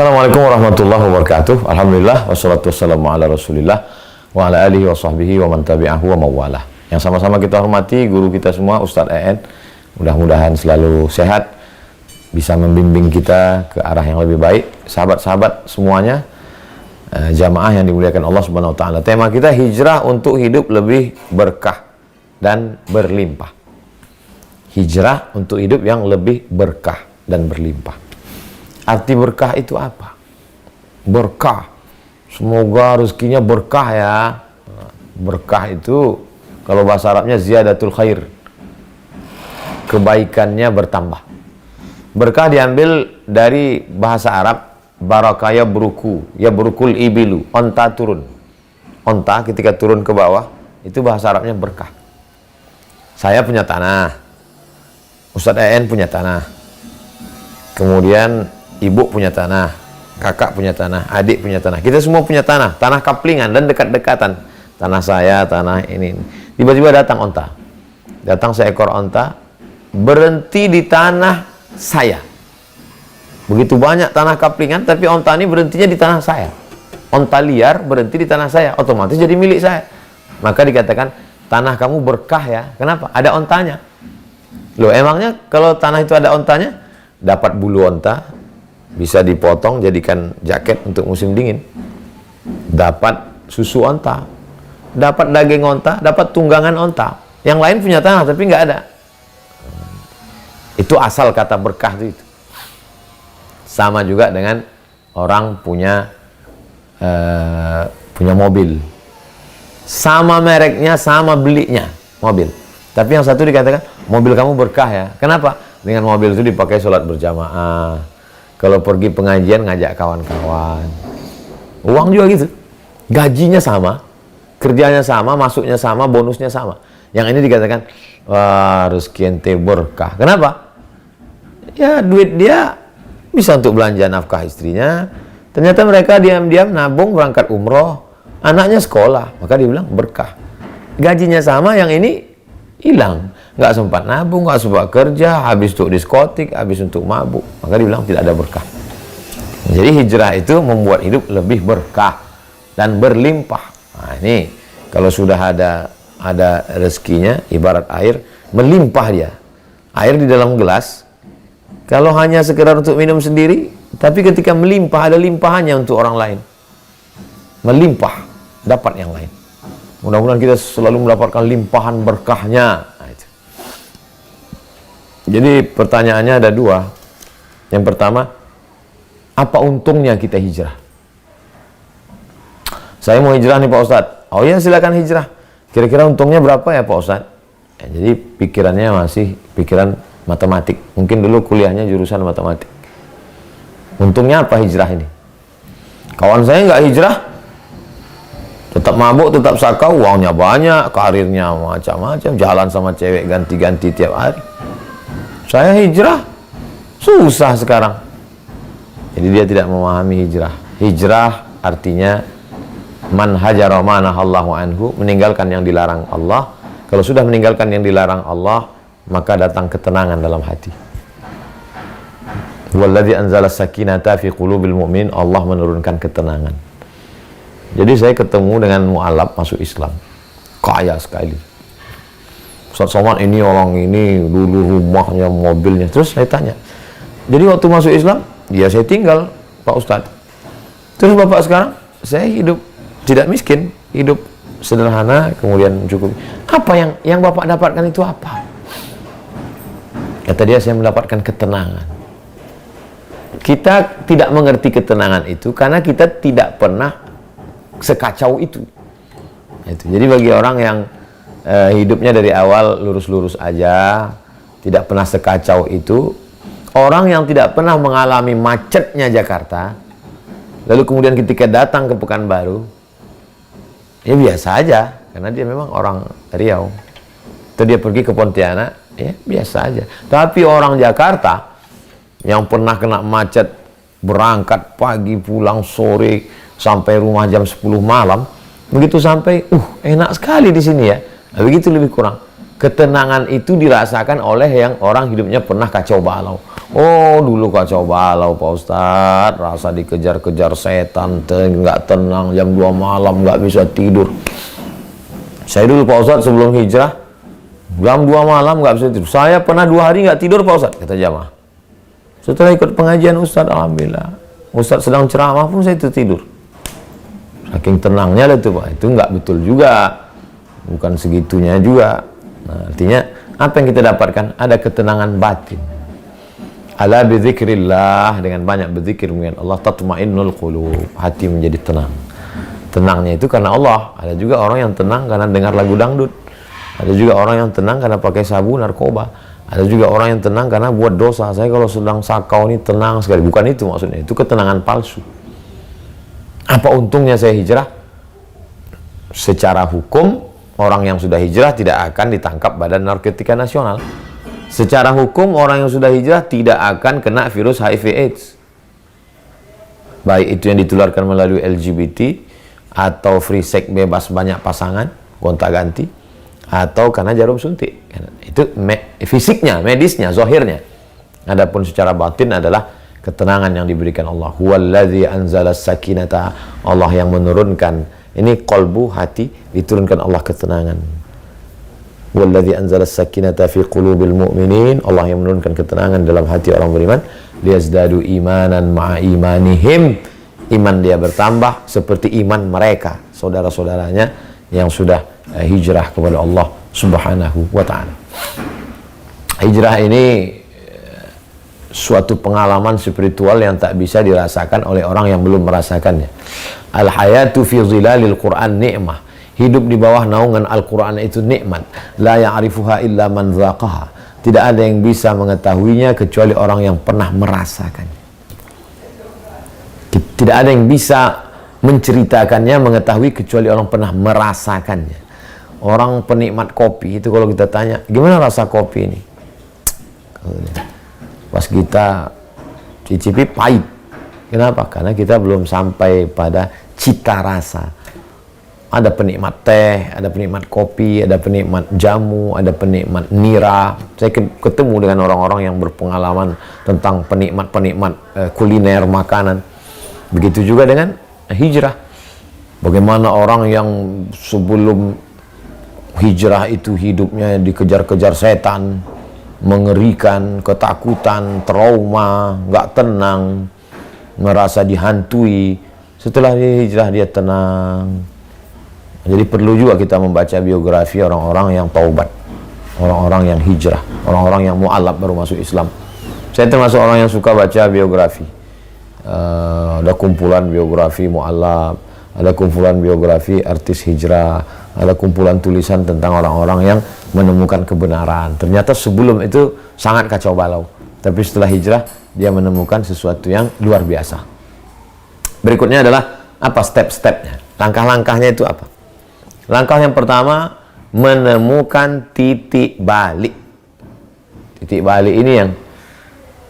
Assalamualaikum warahmatullahi wabarakatuh. Alhamdulillah wassalatu wassalamu ala Rasulillah wa ala alihi wa sahbihi wa man tabi'ahu wa mawalah. Yang sama-sama kita hormati guru kita semua, Ustadz EN. Mudah-mudahan selalu sehat, bisa membimbing kita ke arah yang lebih baik. Sahabat-sahabat semuanya, jamaah yang dimuliakan Allah Subhanahu wa taala. Tema kita hijrah untuk hidup lebih berkah dan berlimpah. Hijrah untuk hidup yang lebih berkah dan berlimpah. Arti berkah itu apa? Berkah, semoga rezekinya berkah ya. Berkah itu kalau bahasa Arabnya ziyadatul khair, kebaikannya bertambah. Berkah diambil dari bahasa Arab barakah ya berukul ibilu, onta turun. Onta ketika turun ke bawah itu bahasa Arabnya berkah. Saya punya tanah, Ustadz EN punya tanah, kemudian ibu punya tanah, kakak punya tanah, adik punya tanah. Kita semua punya tanah, tanah kaplingan dan dekat-dekatan. Tanah saya, tanah ini. Tiba-tiba datang onta. Datang seekor onta, berhenti di tanah saya. Begitu banyak tanah kaplingan, tapi onta ini berhentinya di tanah saya. Onta liar berhenti di tanah saya, otomatis jadi milik saya. Maka dikatakan, tanah kamu berkah ya. Kenapa? Ada ontanya. Loh, emangnya kalau tanah itu ada ontanya, dapat bulu onta, bisa dipotong jadikan jaket untuk musim dingin, dapat susu onta, dapat daging onta, dapat tunggangan onta. Yang lain punya tanah tapi nggak ada. Itu asal kata berkah itu. Sama juga dengan orang punya mobil, sama mereknya, sama belinya mobil, tapi yang satu dikatakan mobil kamu berkah ya. Kenapa? Dengan mobil itu dipakai sholat berjamaah, kalau pergi pengajian ngajak kawan-kawan. Uang juga gitu, gajinya sama, kerjanya sama, masuknya sama, bonusnya sama. Yang ini dikatakan, wah rezeki ente berkah. Kenapa? Ya duit dia bisa untuk belanja nafkah istrinya. Ternyata mereka diam-diam nabung berangkat umroh, anaknya sekolah, maka dia bilang berkah. Gajinya sama, yang ini hilang, nggak sempat nabung, nggak sempat kerja, habis untuk diskotik, habis untuk mabuk, maka dibilang tidak ada berkah. Jadi hijrah itu membuat hidup lebih berkah dan berlimpah. Nah ini kalau sudah ada rezekinya, ibarat air melimpah dia. Air di dalam gelas, kalau hanya sekedar untuk minum sendiri, tapi ketika melimpah ada limpahannya untuk orang lain. Melimpah, dapat yang lain. Mudah-mudahan kita selalu mendapatkan limpahan berkahnya. Nah, itu. Jadi pertanyaannya ada dua. Yang pertama, apa untungnya kita hijrah? Saya mau hijrah nih Pak Ustadz. Oh iya, silakan hijrah. Kira-kira untungnya berapa ya Pak Ustadz? Ya, jadi pikirannya masih pikiran matematik. Mungkin dulu kuliahnya jurusan matematik. Untungnya apa hijrah ini? Kawan saya nggak hijrah, tetap mabuk, tetap sakau, uangnya banyak, karirnya macam-macam, jalan sama cewek ganti-ganti tiap hari. Saya hijrah, susah sekarang. Jadi dia tidak memahami hijrah. Hijrah artinya man hajara ma nahallahu anhu, meninggalkan yang dilarang Allah. Kalau sudah meninggalkan yang dilarang Allah, maka datang ketenangan dalam hati. Walladzi anzala sakinata fi qulubil mu'min, Allah menurunkan ketenangan. Jadi saya ketemu dengan mu'alaf masuk Islam, kaya sekali. Ustaz Somad ini orang ini dulu rumahnya, mobilnya. Terus saya tanya, jadi waktu masuk Islam, ya saya tinggal Pak Ustadz. Terus Bapak sekarang, saya hidup tidak miskin, hidup sederhana, kemudian cukup. Apa yang Bapak dapatkan itu apa? Kata dia, saya mendapatkan ketenangan. Kita tidak mengerti ketenangan itu karena kita tidak pernah sekacau itu. Jadi bagi orang yang hidupnya dari awal lurus-lurus aja, tidak pernah sekacau itu, orang yang tidak pernah mengalami macetnya Jakarta, lalu kemudian ketika datang ke Pekanbaru, ya biasa aja, karena dia memang orang Riau. Atau dia pergi ke Pontianak, ya biasa aja. Tapi orang Jakarta yang pernah kena macet, berangkat pagi, pulang sore, sampai rumah jam 10 malam, begitu sampai, enak sekali di sini ya. Nah, begitu lebih kurang. Ketenangan itu dirasakan oleh yang orang hidupnya pernah kacau balau. Oh, dulu kacau balau Pak Ustadz, rasa dikejar-kejar setan, nggak tenang, jam 2 malam nggak bisa tidur. Saya dulu Pak Ustadz sebelum hijrah, jam 2 malam nggak bisa tidur. Saya pernah 2 hari nggak tidur Pak Ustadz, kata jamaah. Setelah ikut pengajian Ustadz, alhamdulillah, Ustadz sedang ceramah pun saya tidur. Saking tenangnya itu Pak, itu nggak betul juga, bukan segitunya juga. Nah, artinya apa yang kita dapatkan? Ada ketenangan batin. Ala bidzikrillah, dengan banyak berzikir mengingat Allah, tatmainnul qulub, hati menjadi tenang. Tenangnya itu karena Allah. Ada juga orang yang tenang karena dengar lagu dangdut. Ada juga orang yang tenang karena pakai sabu narkoba. Ada juga orang yang tenang karena buat dosa. Saya kalau sedang sakau ini tenang sekali. Bukan itu maksudnya, itu ketenangan palsu. Apa untungnya saya hijrah? Secara hukum, orang yang sudah hijrah tidak akan ditangkap Badan Narkotika Nasional. Secara hukum, orang yang sudah hijrah tidak akan kena virus HIV/AIDS. Baik itu yang ditularkan melalui LGBT, atau free sex bebas banyak pasangan, gonta-ganti, atau karena jarum suntik. Itu fisiknya, medisnya, zahirnya. Adapun secara batin adalah ketenangan yang diberikan Allah. Huwallazi anzalas sakinata, Allah yang menurunkan. Ini qalbu, hati, diturunkan Allah ketenangan. Wallazi anzalas sakinata fi qulubil mu'minin, Allah yang menurunkan ketenangan dalam hati orang beriman. Liyazdadu imanan ma'a imanihim, iman dia bertambah seperti iman mereka, saudara-saudaranya yang sudah hijrah kepada Allah Subhanahu wa ta'ala. Hijrah ini suatu pengalaman spiritual yang tak bisa dirasakan oleh orang yang belum merasakannya. Al-hayatu fi zilalil Qur'an ni'mah. Hidup di bawah naungan Al-Quran itu nikmat. La ya'rifuha illa man dzaqaha. Tidak ada yang bisa mengetahuinya kecuali orang yang pernah merasakannya. Tidak ada yang bisa menceritakannya, mengetahui kecuali orang pernah merasakannya. Orang penikmat kopi itu kalau kita tanya, gimana rasa kopi ini? Pas kita cicipi pahit. Kenapa? Karena kita belum sampai pada cita rasa. Ada penikmat teh, ada penikmat kopi, ada penikmat jamu, ada penikmat nira. Saya ketemu dengan orang-orang yang berpengalaman tentang penikmat-penikmat kuliner, makanan. Begitu juga dengan hijrah. Bagaimana orang yang sebelum hijrah itu hidupnya dikejar-kejar setan, mengerikan, ketakutan, trauma, nggak tenang, merasa dihantui. Setelah hijrah dia tenang. Jadi perlu juga kita membaca biografi orang-orang yang taubat, orang-orang yang hijrah, orang-orang yang mu'alaf baru masuk Islam. Saya termasuk orang yang suka baca biografi. Ada kumpulan biografi mu'alaf, ada kumpulan biografi artis hijrah, ada kumpulan tulisan tentang orang-orang yang menemukan kebenaran. Ternyata sebelum itu sangat kacau balau, tapi setelah hijrah dia menemukan sesuatu yang luar biasa. Berikutnya adalah apa step-stepnya, langkah-langkahnya itu apa? Langkah yang pertama, menemukan titik balik. Titik balik ini yang,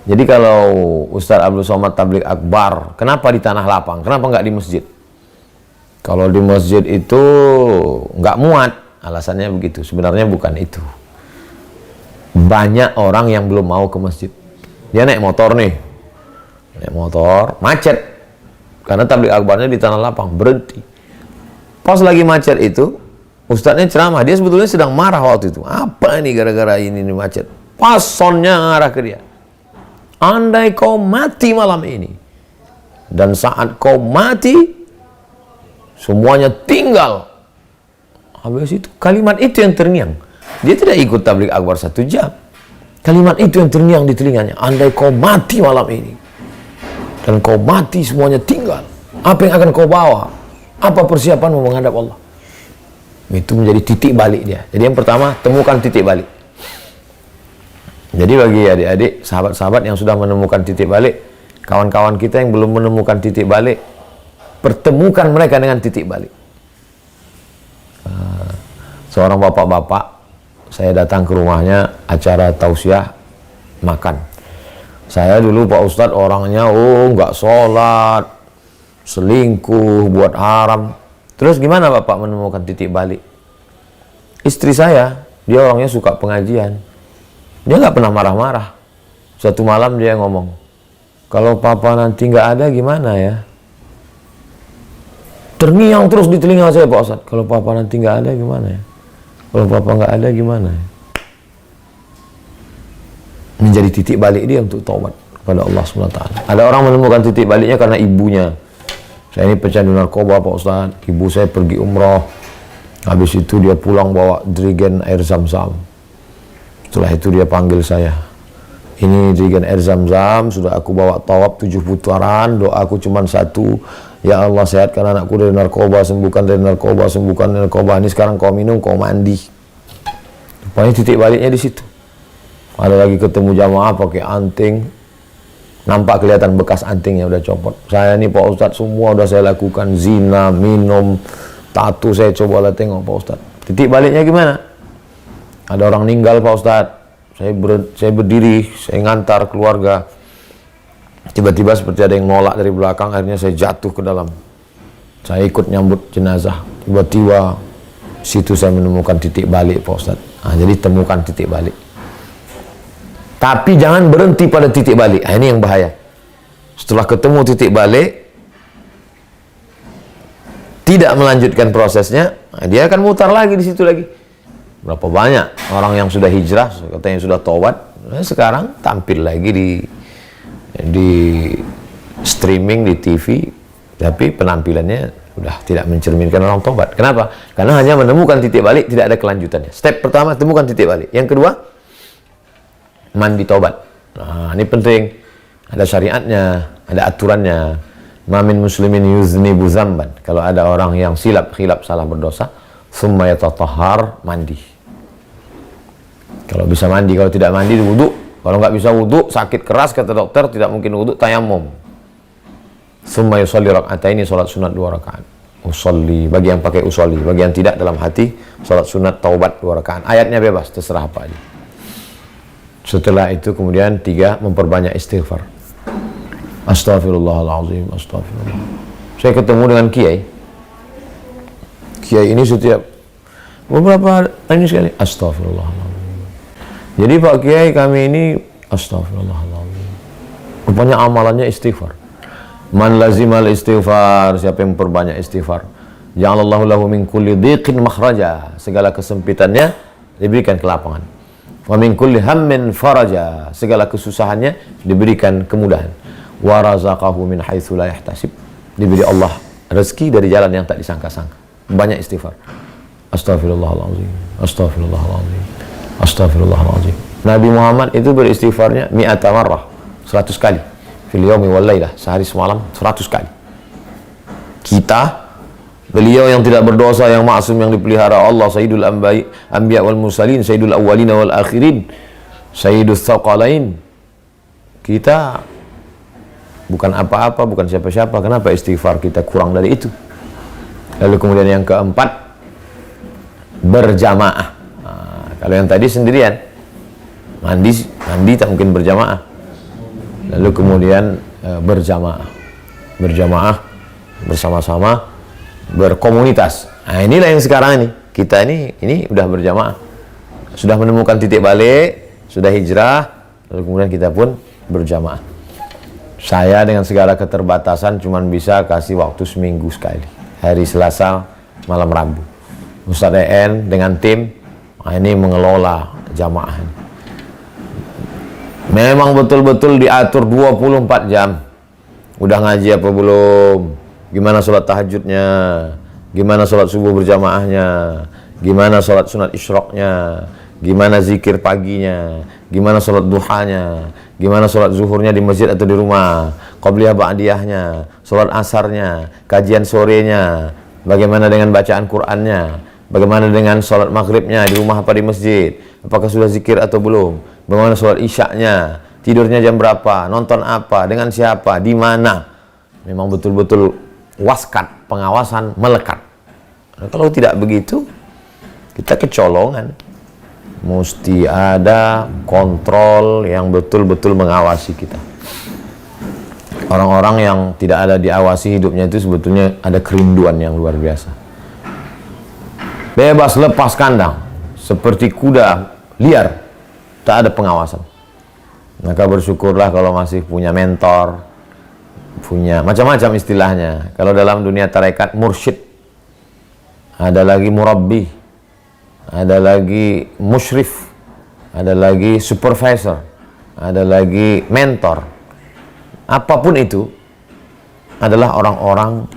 jadi kalau Ustadz Abdul Somad Tabligh Akbar, kenapa di tanah lapang? Kenapa nggak di masjid? Kalau di masjid itu nggak muat, alasannya begitu. Sebenarnya bukan itu. Banyak orang yang belum mau ke masjid. Dia naik motor nih, naik motor, macet. Karena Tabligh Akbarnya di tanah lapang, berhenti. Pas lagi macet itu, ustadznya ceramah, dia sebetulnya sedang marah waktu itu. Apa ini gara-gara ini macet? Pas sonnya ngarah ke dia. Andai kau mati malam ini, dan saat kau mati, semuanya tinggal. Habis itu, kalimat itu yang terngiang. Dia tidak ikut Tabligh Akbar 1 jam. Kalimat itu yang terngiang di telinganya. Andai kau mati malam ini, dan kau mati semuanya tinggal. Apa yang akan kau bawa? Apa persiapanmu menghadap Allah? Itu menjadi titik balik dia. Jadi yang pertama, temukan titik balik. Jadi bagi adik-adik, sahabat-sahabat yang sudah menemukan titik balik, kawan-kawan kita yang belum menemukan titik balik, pertemukan mereka dengan titik balik. Seorang bapak-bapak, saya datang ke rumahnya, acara tausiah, makan. Saya dulu Pak Ustadz orangnya, nggak sholat, selingkuh, buat haram. Terus gimana Bapak menemukan titik balik? Istri saya, dia orangnya suka pengajian. Dia nggak pernah marah-marah. Suatu malam dia ngomong, kalau papa nanti nggak ada gimana ya? Terngiang terus di telinga saya Pak Ustadz, kalau papa nanti nggak ada gimana ya? Kalau papa nggak ada gimana ya? Menjadi titik balik dia untuk taubat kepada Allah SWT. Ada orang menemukan titik baliknya karena ibunya. Saya ini pecandu narkoba Pak Ustadz, ibu saya pergi umroh, habis itu dia pulang bawa jerigen air zam-zam. Setelah itu dia panggil saya, ini jerigen air zam-zam, sudah aku bawa tawaf 7 putaran, doaku cuma satu, ya Allah sehatkan anakku dari narkoba, sembuhkan dari narkoba, sembuhkan dari narkoba. Ini sekarang kau minum, kau mandi. Pokoknya titik baliknya di situ. Ada lagi ketemu jamaah pakai anting, nampak kelihatan bekas antingnya udah copot. Saya ini Pak Ustadz semua udah saya lakukan, zina, minum, tato saya coba lah tengok Pak Ustadz. Titik baliknya gimana? Ada orang meninggal Pak Ustadz, saya berdiri, saya ngantar keluarga. Tiba-tiba seperti ada yang nolak dari belakang, akhirnya saya jatuh ke dalam. Saya ikut nyambut jenazah. Tiba-tiba situ saya menemukan titik balik Pak Ustadz. Nah, jadi temukan titik balik. Tapi jangan berhenti pada titik balik. Nah, ini yang bahaya. Setelah ketemu titik balik, tidak melanjutkan prosesnya, nah, dia akan mutar lagi di situ lagi. Berapa banyak orang yang sudah hijrah, katanya sudah taubat, nah, sekarang tampil lagi di streaming, di TV, tapi penampilannya sudah tidak mencerminkan orang taubat. Kenapa? Karena hanya menemukan titik balik, tidak ada kelanjutannya. Step pertama, temukan titik balik. Yang kedua, mandi taubat. Nah, ini penting. Ada syariatnya, ada aturannya. Mamin muslimin yuznibu zamban. Kalau ada orang yang silap, khilaf, salah berdosa, summa yatatahhar, mandi. Kalau bisa mandi, kalau tidak mandi wudu. Kalau nggak bisa wudu, sakit keras kata dokter, tidak mungkin wudu, tayammum. Summa yusalli rak'ataini, salat sunat 2 rakaat. Usolli, bagi yang pakai usolli, bagi yang tidak dalam hati, salat sunat taubat 2 rakaat. Ayatnya bebas, terserah apa aja. Setelah itu kemudian 3, memperbanyak istighfar. Astaghfirullahaladzim, astagfirullah. Saya ketemu dengan kiai. Kiai ini setiap beberapa ini sekali astaghfirullahaladzim. Jadi Pak Kiai kami ini astaghfirullahaladzim. Rupanya amalannya istighfar. Man lazimal istighfar, siapa yang memperbanyak istighfar, ja'alallahu lahu min kulli dhiqin makhraja. Segala kesempitannya diberikan kelapangan. Wa min kulli hammin faraja, segala kesusahannya diberikan kemudahan. Wa razaqahu min haitsu la yahtasib, diberi Allah rezeki dari jalan yang tak disangka-sangka. Banyak istighfar. Astaghfirullahaladzim, astaghfirullahaladzim, astaghfirullahaladzim. Nabi Muhammad itu beristighfarnya mi'ata marrah, 100 kali. Fil yaumi wal lailah, sehari semalam 100 kali. Kita, beliau yang tidak berdosa, yang maksum, yang dipelihara Allah, Sayyidul Anbiya wal Mursalin, Sayyidul Awwalina wal Akhirin, Sayyidul Thaqalain. Kita bukan apa-apa, bukan siapa-siapa. Kenapa istighfar kita kurang dari itu? Lalu kemudian yang keempat, berjamaah. Nah, kalau yang tadi sendirian, mandi tak mungkin berjamaah. Lalu kemudian berjamaah, bersama-sama, berkomunitas. Nah, inilah yang sekarang ini. Kita ini udah berjamaah. Sudah menemukan titik balik, sudah hijrah, lalu kemudian kita pun berjamaah. Saya dengan segala keterbatasan cuman bisa kasih waktu seminggu sekali. Hari Selasa, malam Rabu. Ustadz EN dengan tim, ini mengelola jamaah ini. Memang betul-betul diatur 24 jam. Udah ngaji apa belum? Gimana sholat tahajudnya, gimana sholat subuh berjamaahnya, gimana sholat sunat isyraqnya, gimana zikir paginya, gimana sholat duhanya, gimana sholat zuhurnya di masjid atau di rumah, qabliyah ba'diyahnya, sholat asarnya, kajian sorenya, bagaimana dengan bacaan Qur'annya, bagaimana dengan sholat maghribnya di rumah apa di masjid, apakah sudah zikir atau belum, bagaimana sholat isyaknya, tidurnya jam berapa, nonton apa, dengan siapa, di mana. Memang betul-betul waskat, pengawasan melekat. Nah, kalau tidak begitu, kita kecolongan. Mesti ada kontrol yang betul-betul mengawasi kita. Orang-orang yang tidak ada diawasi hidupnya itu sebetulnya ada kerinduan yang luar biasa. Bebas lepas kandang, seperti kuda liar, tak ada pengawasan. Maka bersyukurlah kalau masih punya mentor, punya macam-macam istilahnya. Kalau dalam dunia tarekat, mursyid, ada lagi murabbi, ada lagi musyrif, ada lagi supervisor, ada lagi mentor. Apapun itu adalah orang-orang,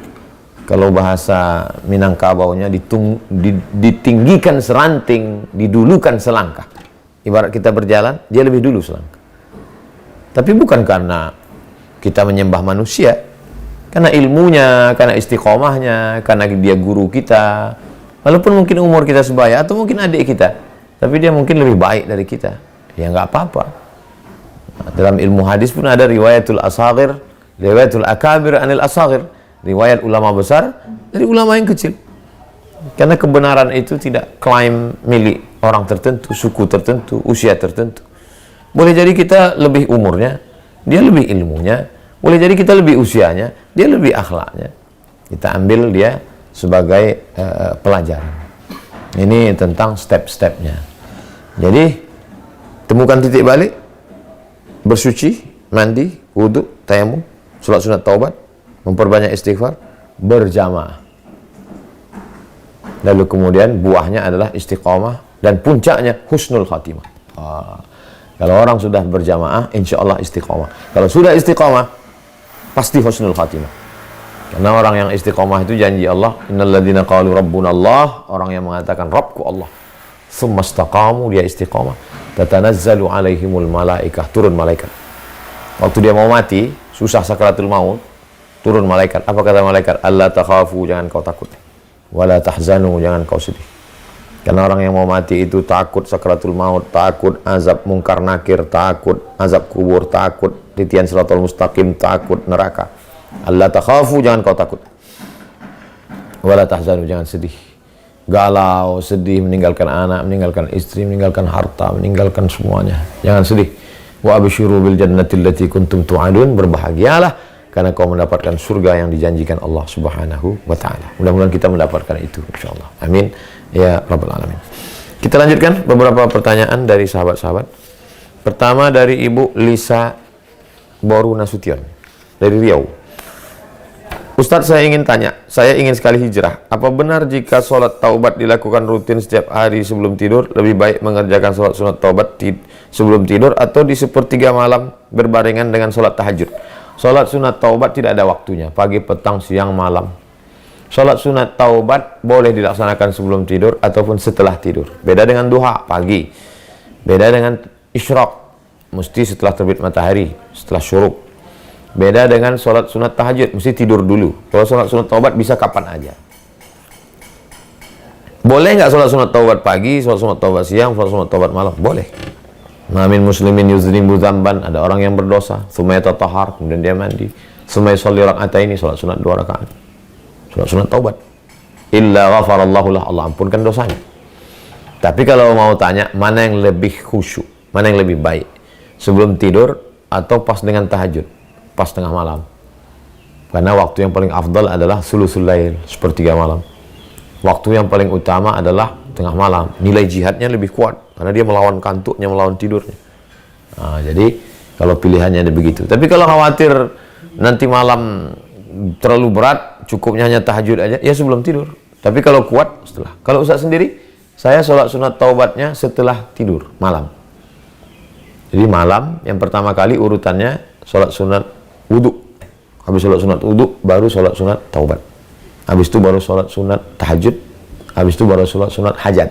kalau bahasa Minangkabaunya, ditinggikan seranting, didulukan selangkah. Ibarat kita berjalan, dia lebih dulu selangkah. Tapi bukan karena kita menyembah manusia, karena ilmunya, karena istiqomahnya, karena dia guru kita. Walaupun mungkin umur kita sebaya, atau mungkin adik kita, tapi dia mungkin lebih baik dari kita. Ya nggak apa-apa. Nah, dalam ilmu hadis pun ada riwayatul asagir, riwayatul akabir anil asagir. Riwayat ulama besar dari ulama yang kecil. Karena kebenaran itu tidak klaim milik orang tertentu, suku tertentu, usia tertentu. Boleh jadi kita lebih umurnya, dia lebih ilmunya. Boleh jadi kita lebih usianya, dia lebih akhlaknya. Kita ambil dia sebagai pelajaran. Ini tentang step-stepnya. Jadi, temukan titik balik, bersuci, mandi, wudhu, tayamum, sholat sunat taubat, memperbanyak istighfar, berjamaah. Lalu kemudian buahnya adalah istiqomah, dan puncaknya husnul khatimah. Kalau orang sudah berjamaah, insya Allah istiqomah. Kalau sudah istiqomah, pasti husnul khatimah. Karena orang yang istiqomah itu janji Allah, innal ladzina qalu rabbuna Allah, orang yang mengatakan Rabbku Allah, tsumma istaqamu, dia istiqomah, tatanazzalu alaihimul malaikah, turun malaikat. Waktu dia mau mati, susah sakaratul maut, turun malaikat. Apa kata malaikat? Allah takhafu, jangan kau takut. Wala tahzanu, jangan kau sedih. Karena orang yang mau mati itu takut sakaratul maut, takut azab mungkar nakir, takut azab kubur, takut titian siratal mustaqim, takut neraka. Allah takhafu, jangan kau takut. Wala tahzanu, jangan sedih. Galau, sedih, meninggalkan anak, meninggalkan istri, meninggalkan harta, meninggalkan semuanya. Jangan sedih. Wa absyiru bil jannati allati kuntum tu'adun, berbahagialah karena kau mendapatkan surga yang dijanjikan Allah Subhanahu wa taala. Mudah-mudahan kita mendapatkan itu insyaallah. Amin ya rabbal alamin. Kita lanjutkan beberapa pertanyaan dari sahabat-sahabat. Pertama dari Ibu Lisa Boru Nasution dari Riau. Ustadz, saya ingin tanya, saya ingin sekali hijrah. Apa benar jika sholat taubat dilakukan rutin setiap hari sebelum tidur, lebih baik mengerjakan sholat sunat taubat sebelum tidur atau di sepertiga malam berbarengan dengan sholat tahajud? Sholat sunat taubat tidak ada waktunya, pagi, petang, siang, malam. Sholat sunat taubat boleh dilaksanakan sebelum tidur ataupun setelah tidur. Beda dengan duha, pagi. Beda dengan isyraq, mesti setelah terbit matahari, setelah syuruk. Beda dengan sholat sunat tahajud, mesti tidur dulu. Kalau sholat sunat taubat bisa kapan aja. Boleh nggak sholat sunat taubat pagi, sholat sunat taubat siang, sholat sunat taubat malam? Boleh. Namin muslimin yuznibu dzamban, ada orang yang berdosa, tsumma yatatahhar, kemudian dia mandi, tsumma yusalli rak'ataini, sholat sunat 2 rakaat. Sholat sunat taubat. Illa ghafarallahu lah, Allah ampunkan dosanya. Tapi kalau mau tanya, mana yang lebih khusyuk, mana yang lebih baik? Sebelum tidur atau pas dengan tahajud? Pas tengah malam. Karena waktu yang paling afdal adalah sulusul lail, sepertiga malam. Waktu yang paling utama adalah tengah malam. Nilai jihadnya lebih kuat karena dia melawan kantuknya, melawan tidurnya. Nah, jadi kalau pilihannya ada begitu. Tapi kalau khawatir nanti malam terlalu berat, cukupnya hanya tahajud aja, ya sebelum tidur. Tapi kalau kuat, setelah. Kalau Ustaz sendiri, saya sholat sunat taubatnya setelah tidur malam. Jadi malam yang pertama kali urutannya sholat sunat wudhu. Habis sholat sunat wudhu baru sholat sunat taubat. Habis itu baru sholat sunat tahajud. Habis itu baru sholat sunat hajat.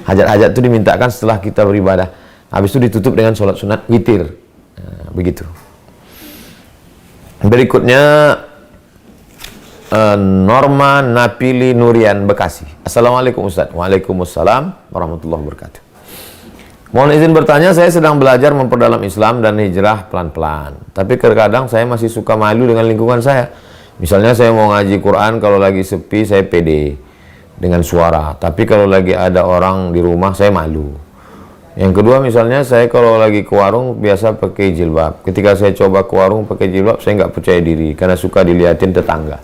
Hajat-hajat itu dimintakan setelah kita beribadah. Habis itu ditutup dengan sholat sunat witir. Nah, begitu. Berikutnya Norma Napili Nurian, Bekasi. Assalamualaikum Ustaz. Waalaikumsalam warahmatullahi wabarakatuh. Mohon izin bertanya, saya sedang belajar memperdalam Islam dan hijrah pelan-pelan. Tapi terkadang saya masih suka malu dengan lingkungan saya. Misalnya saya mau ngaji Quran, kalau lagi sepi saya pede dengan suara. Tapi kalau lagi ada orang di rumah saya malu. Yang kedua, misalnya saya kalau lagi ke warung biasa pakai jilbab. Ketika saya coba ke warung pakai jilbab, saya nggak percaya diri karena suka dilihatin tetangga.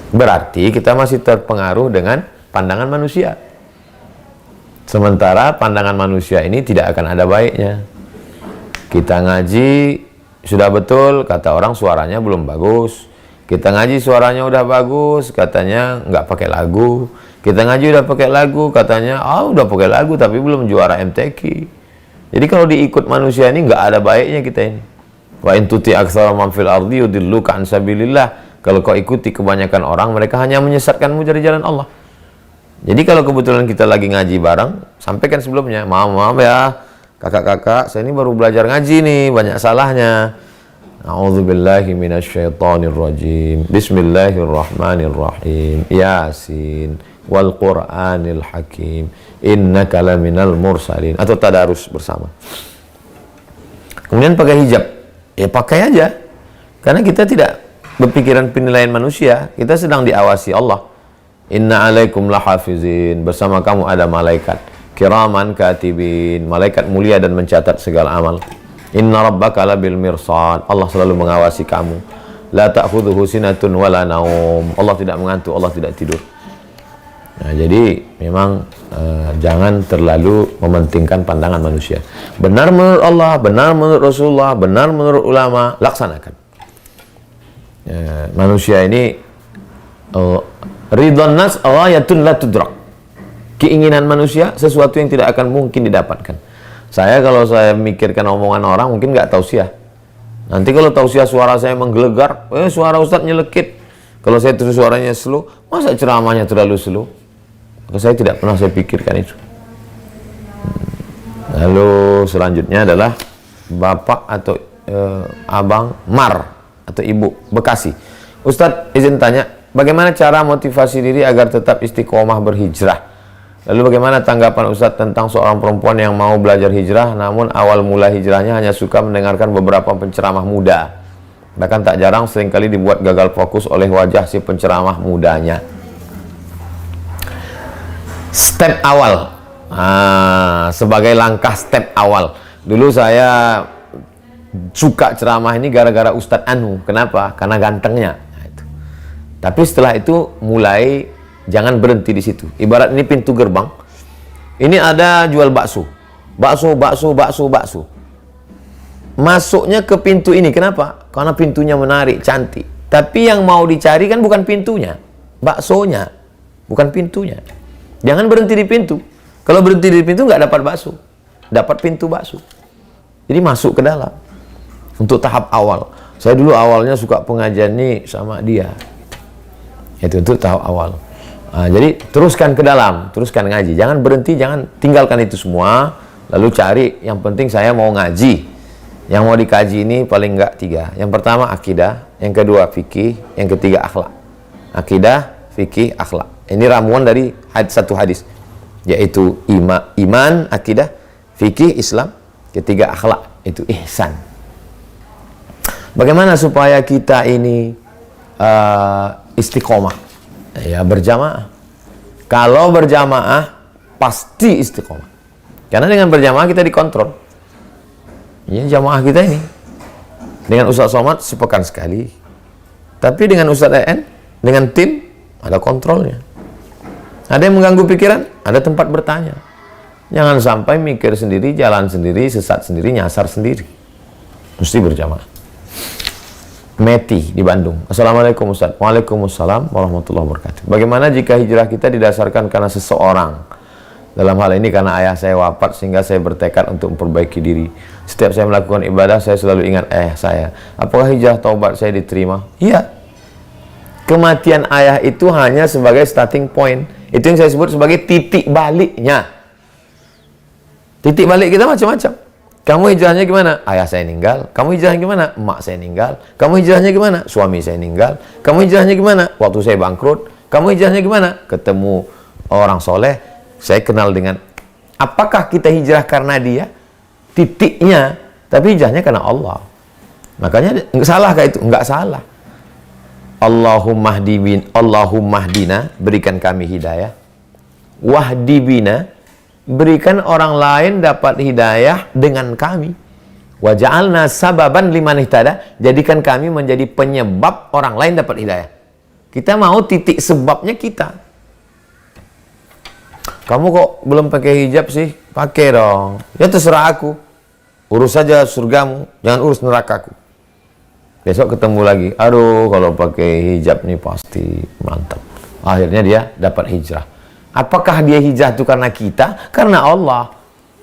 Berarti kita masih terpengaruh dengan pandangan manusia. Sementara pandangan manusia ini tidak akan ada baiknya. Kita ngaji sudah betul, kata orang suaranya belum bagus. Kita ngaji suaranya udah bagus, katanya nggak pakai lagu. Kita ngaji udah pakai lagu, katanya udah pakai lagu tapi belum juara MTQ. Jadi kalau diikut manusia ini nggak ada baiknya kita ini. Wa in tuti aktsara man fil ardi yudilluka an sabilillah. Kalau kau ikuti kebanyakan orang, mereka hanya menyesatkanmu dari jalan Allah. Jadi kalau kebetulan kita lagi ngaji bareng, sampaikan sebelumnya, maaf ya kakak-kakak, saya ini baru belajar ngaji nih, banyak salahnya. A'udzubillahi minasyaitonirrajim. Bismillahirrahmanirrahim. Yasin wal Qur'anil Hakim. Innaka laminal mursalin. Atau tadarus bersama. Kemudian pakai hijab. Ya pakai aja. Karena kita tidak berpikiran penilaian manusia, kita sedang diawasi Allah. Inna alaikum lahafizin. Bersama kamu ada malaikat kiraman katibin, malaikat mulia dan mencatat segala amal. Inna rabbaka labil mirsad. Allah selalu mengawasi kamu. La ta'khudhuhu sinatun wala naum. Allah tidak mengantuk, Allah tidak tidur. Nah, jadi memang jangan terlalu mementingkan pandangan manusia. Benar menurut Allah, benar menurut Rasulullah, benar menurut ulama, laksanakan. Manusia ini ridwan nas ayatun la tudrak. Keinginan manusia sesuatu yang tidak akan mungkin didapatkan. Kalau saya mikirkan omongan orang mungkin nggak tausiah. Nanti kalau tausiah suara saya menggelegar, suara Ustadz nyelekit. Kalau saya terus suaranya slow, masa ceramahnya terlalu slow? Saya tidak pernah saya pikirkan itu. Lalu selanjutnya adalah bapak atau abang Mar atau ibu Bekasi. Ustadz izin tanya, bagaimana cara motivasi diri agar tetap istiqomah berhijrah? Lalu bagaimana tanggapan Ustadz tentang seorang perempuan yang mau belajar hijrah, namun awal mula hijrahnya hanya suka mendengarkan beberapa penceramah muda. Bahkan tak jarang seringkali dibuat gagal fokus oleh wajah si penceramah mudanya. Step awal, sebagai langkah step awal. Dulu saya suka ceramah ini gara-gara Ustadz Anu. Kenapa? Karena gantengnya. Tapi setelah itu mulai jangan berhenti di situ. Ibarat ini pintu gerbang. Ini ada jual bakso. Bakso. Masuknya ke pintu ini. Kenapa? Karena pintunya menarik, cantik. Tapi yang mau dicari kan bukan pintunya. Baksonya. Bukan pintunya. Jangan berhenti di pintu. Kalau berhenti di pintu nggak dapat bakso. Dapat pintu bakso. Jadi masuk ke dalam. Untuk tahap awal. Saya dulu awalnya suka pengajian nih sama dia. Itu untuk tahap awal. Jadi teruskan ke dalam, teruskan ngaji. Jangan berhenti, jangan tinggalkan itu semua. Lalu cari, yang penting saya mau ngaji. Yang mau dikaji ini paling enggak 3. Yang pertama akidah, yang kedua fikih, yang ketiga akhlak. Akidah, fikih, akhlak. Ini ramuan dari satu hadis, yaitu iman, akidah, fikih, Islam, ketiga akhlak, itu ihsan. Bagaimana supaya kita ini istiqomah? Ya berjamaah. Kalau berjamaah pasti istiqomah. Karena dengan berjamaah kita dikontrol. Ya jamaah kita ini dengan Ustaz Somad sepekan sekali. Tapi dengan Ustaz EN, dengan tim ada kontrolnya. Ada yang mengganggu pikiran, ada tempat bertanya. Jangan sampai mikir sendiri, jalan sendiri, sesat sendiri, nyasar sendiri. Mesti berjamaah. Meti di Bandung. Assalamualaikum Ustaz. Waalaikumsalam warahmatullahi wabarakatuh. Bagaimana jika hijrah kita didasarkan karena seseorang? Dalam hal ini karena ayah saya wafat sehingga saya bertekad untuk memperbaiki diri. Setiap saya melakukan ibadah saya selalu ingat ayah saya. Apakah hijrah taubat saya diterima? Iya. Kematian ayah itu hanya sebagai starting point. Itu yang saya sebut sebagai titik baliknya. Titik balik kita macam-macam. Kamu hijrahnya gimana? Ayah saya meninggal. Kamu hijrahnya gimana? Emak saya meninggal. Kamu hijrahnya gimana? Suami saya meninggal. Kamu hijrahnya gimana? Waktu saya bangkrut. Kamu hijrahnya gimana? Ketemu orang soleh. Saya kenal dengan. Apakah kita hijrah karena dia? Titiknya. Tapi hijrahnya karena Allah. Makanya nggak salah kayak itu. Nggak salah. Allahumma hdina, berikan kami hidayah. Wahdibina, berikan orang lain dapat hidayah dengan kami. Waja'alna sababan liman ihtada, jadikan kami menjadi penyebab orang lain dapat hidayah. Kita mau titik sebabnya kita. Kamu kok belum pakai hijab sih? Pakai dong. Ya terserah aku. Urus saja surgamu, jangan urus nerakaku. Besok ketemu lagi, aduh kalau pakai hijab nih pasti mantap. Akhirnya dia dapat hijrah. Apakah dia hijrah itu karena kita? Karena Allah.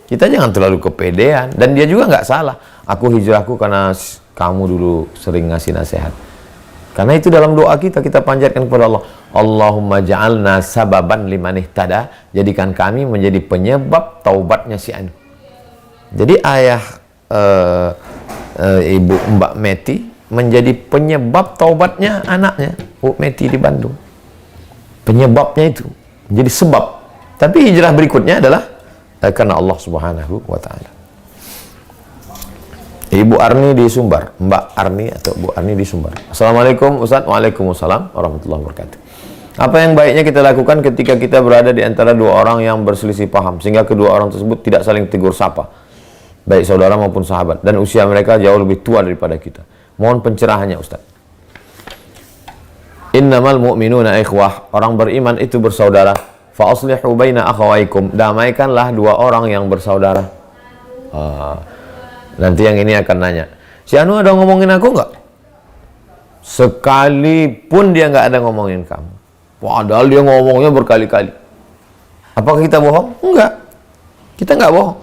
Kita jangan terlalu kepedean. Dan dia juga nggak salah. Aku hijrahku karena kamu dulu sering ngasih nasihat. Karena itu dalam doa kita panjatkan kepada Allah. Allahumma ja'alna sababan liman ihtada. Jadikan kami menjadi penyebab taubatnya si Anu. Jadi ayah ibu Mbak Meti menjadi penyebab taubatnya anaknya Bu Meti di Bandung. Penyebabnya itu menjadi sebab. Tapi hijrah berikutnya adalah karena Allah Subhanahu wa Ta'ala. Ibu Arni di Sumbar, Mbak Arni atau Bu Arni di Sumbar. Assalamualaikum Ustaz. Waalaikumsalam warahmatullahi wabarakatuh. Apa yang baiknya kita lakukan ketika kita berada di antara dua orang yang berselisih paham sehingga kedua orang tersebut tidak saling tegur sapa, baik saudara maupun sahabat, dan usia mereka jauh lebih tua daripada kita? Mohon pencerahannya Ustaz. Innamal mu'minuna ikhwah. Orang beriman itu bersaudara. Fa aslihu baina akhawaikum. Damaikanlah dua orang yang bersaudara. Nanti yang ini akan nanya, si Anu ada ngomongin aku nggak? Sekalipun dia nggak ada ngomongin kamu. Padahal dia ngomongnya berkali-kali. Apakah kita bohong? Enggak. Kita nggak bohong.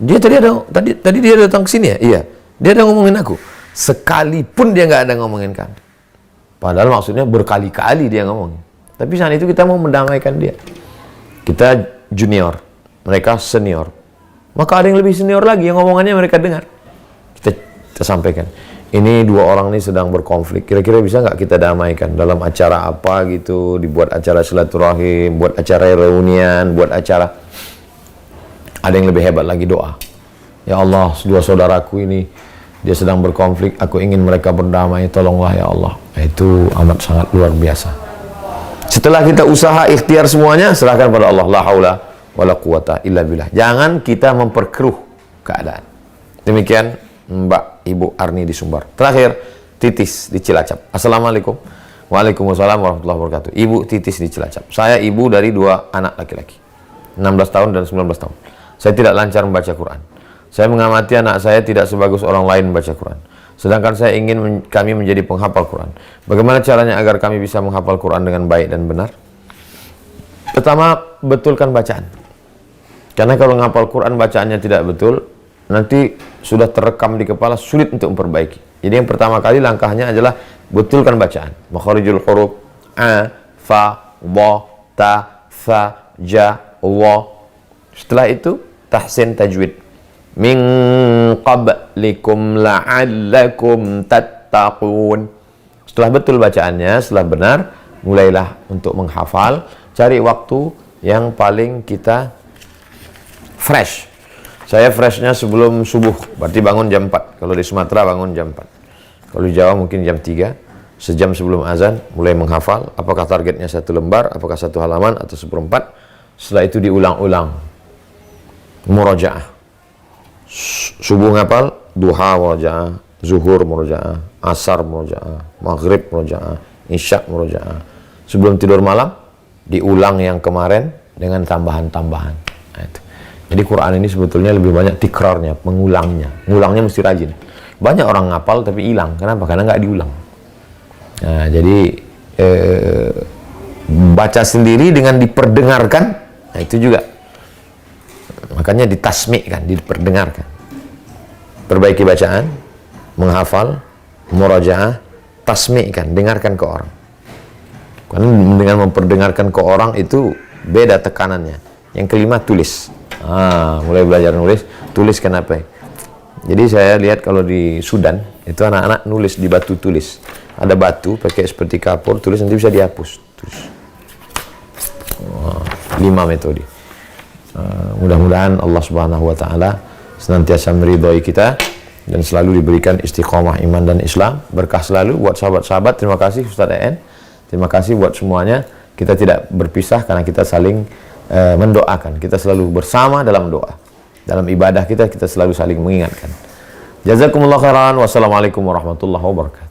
Dia tadi dia datang ke sini ya? Iya. Dia ada ngomongin aku. Sekalipun dia nggak ada ngomongin kamu. Padahal maksudnya berkali-kali dia ngomongin. Tapi saat itu kita mau mendamaikan dia. Kita junior, mereka senior. Maka ada yang lebih senior lagi yang ngomongannya mereka dengar. Kita sampaikan. Ini dua orang ini sedang berkonflik. Kira-kira bisa nggak kita damaikan dalam acara apa gitu? Dibuat acara silaturahim, buat acara reunian, buat acara. Ada yang lebih hebat lagi, doa. Ya Allah, dua saudaraku ini dia sedang berkonflik, aku ingin mereka berdamai, tolonglah ya Allah. Itu amat sangat luar biasa. Setelah kita usaha ikhtiar semuanya, serahkan pada Allah. La haula wala quwata illa billah. Jangan kita memperkeruh keadaan. Demikian Mbak Ibu Arni di Sumbar. Terakhir, Titis di Cilacap. Assalamualaikum. Waalaikumsalam warahmatullahi wabarakatuh. Ibu Titis di Cilacap. Saya ibu dari dua anak laki-laki, 16 tahun dan 19 tahun. Saya tidak lancar membaca Quran. Saya mengamati anak saya tidak sebagus orang lain membaca Quran. Sedangkan saya ingin kami menjadi penghafal Quran. Bagaimana caranya agar kami bisa menghafal Quran dengan baik dan benar? Pertama, betulkan bacaan. Karena kalau menghafal Quran bacaannya tidak betul, nanti sudah terekam di kepala, sulit untuk memperbaiki. Jadi yang pertama kali langkahnya adalah betulkan bacaan. Makharijul huruf a, fa, wa, ta, tha, ja, wa. Setelah itu tahsin tajwid. Min qablikum la'allakum tattaqun. Setelah betul bacaannya, setelah benar, mulailah untuk menghafal. Cari waktu yang paling kita fresh. Saya freshnya sebelum subuh, berarti bangun jam 4. Kalau di Sumatera bangun jam 4. Kalau di Jawa mungkin jam 3. Sejam sebelum azan mulai menghafal. Apakah targetnya 1 lembar, apakah 1 halaman atau 1/4. Setelah itu diulang-ulang. Murajaah. Subuh ngapal, duha murajaah, zuhur murajaah, asar murajaah, maghrib murajaah, isya murajaah. Sebelum tidur malam diulang yang kemarin dengan tambahan-tambahan. Nah, itu. Jadi Quran ini sebetulnya lebih banyak tikrarnya, mengulangnya. Ngulangnya mesti rajin. Banyak orang ngapal tapi hilang. Kenapa? Karena nggak diulang. Nah, jadi baca sendiri dengan diperdengarkan, nah itu juga. Makanya ditasmi'kan, diperdengarkan. Perbaiki bacaan, menghafal, murajaah, tasmi'kan, dengarkan ke orang. Karena dengan memperdengarkan ke orang itu beda tekanannya. Yang kelima, tulis. Mulai belajar nulis, tuliskan apa? Jadi saya lihat kalau di Sudan, itu anak-anak nulis di batu tulis. Ada batu, pakai seperti kapur, tulis nanti bisa dihapus. Tulis. 5 metode. Mudah-mudahan Allah Subhanahu wa Ta'ala senantiasa meridhai kita dan selalu diberikan istiqomah iman dan Islam. Berkah selalu buat sahabat-sahabat. Terima kasih Ustaz EN. Terima kasih buat semuanya. Kita tidak berpisah karena kita saling mendoakan. Kita selalu bersama dalam doa. Dalam ibadah kita selalu saling mengingatkan. Jazakumullah khairan. Wassalamualaikum warahmatullahi wabarakatuh.